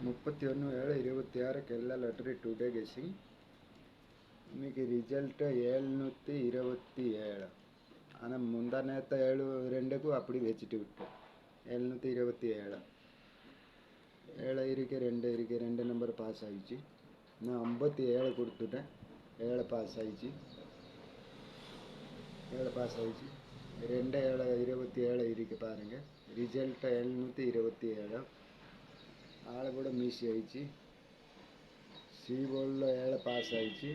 31/7/26 எல்லா lottery today guessing. இன்னைக்கு result 727. ஆனால் முந்தா நேற்று 72க்கும் அப்படி வச்சுட்டு விட்டோம். 727 7 இருக்கு 2 நம்பர் பாஸ் ஆகிடுச்சு. நான் 57 கொடுத்துட்டேன். 7 பாஸ் ஆகிடுச்சு. 2 7 27 இருக்கு பாருங்கள். ரிசல்ட் 727. ஆளை கூட மீசி ஆயிடுச்சு. சி போலில் 7 பாஸ் ஆயிடுச்சு.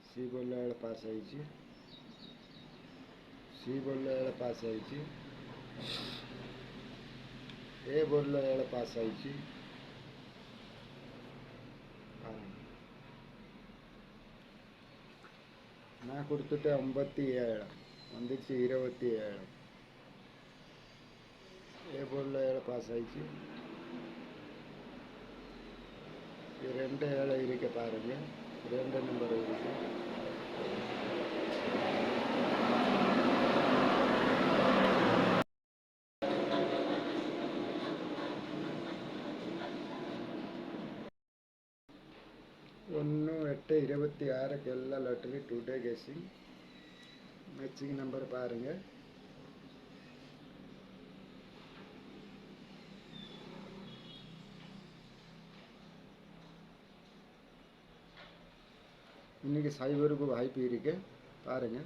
சி போலில் 7 பாஸ் ஆயிடுச்சு. ஏ போலில் 7 பாஸ் ஆயிடுச்சு. நான் கொடுத்துட்டு 57 வந்துச்சு. 27 ஏ போலில் 7 பாஸ் ஆயிடுச்சு. 2 7 இருக்க பாருங்க. 2 நம்பர் இருக்கு. ஒன்று 8/26 எல்லா lottery today guessing. Matching number பாருங்கள். இன்னைக்கு சைபருக்கு வாய்ப்பு இருக்கு பாருங்க.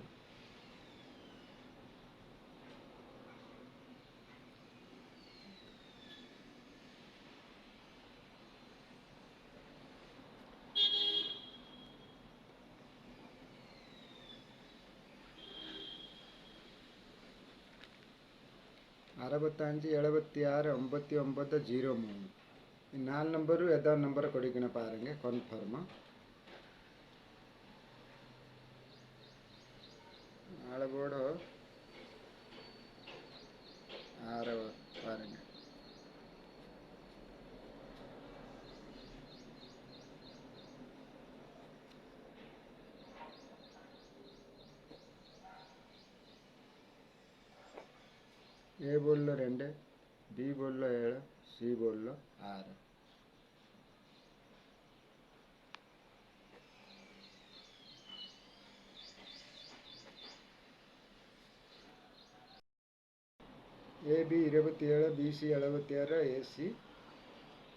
அறுபத்தஞ்சு 76 59 03 ಈ 4 ನಂಬರು ಎದಾವ ನಂಬರ್ ಕೊಡಿಕಣ ಪಾರಂಗೆ ಕನ್ಫರ್ಮ್. ಆಳಗೋಡು 6 பாருங்க. ए बोल 2, बी बोल 7, सी बोल 6. A B 27, B C 76, A C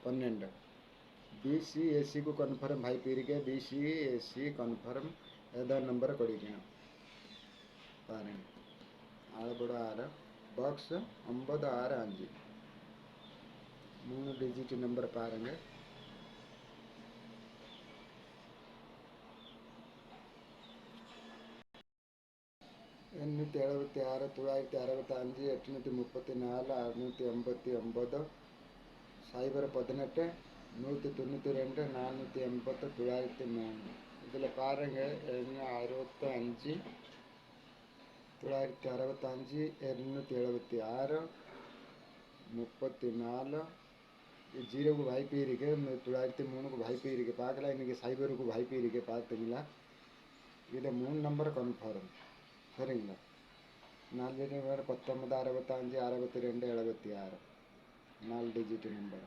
12. B C A C को कन्फर्म भाई पीरिके B C A C confirm एदा नंबर ಕೊಡಿಕಣ பாருங்க. ஆளபட 6 பாக்ஸ் 965 3 டிஜிட் நம்பர் பாருங்க. எண்ணூற்றி 76 965 834 689 சைபர் 18 192 480 903. இதில் பாருங்கள் 65 965 276 34 ஜீரோக்கு வாய்ப்பு இருக்குது. 903க்கு வாய்ப்பு இருக்குது. பார்க்கலாம். இன்றைக்கி சைபருக்கு வாய்ப்பு இருக்குது. பார்த்துங்களா. இதை 3 நம்பர் கன்ஃபார்ம். சரிங்களா. 4 19 65 62 76 4 டிஜிட் நம்பர்.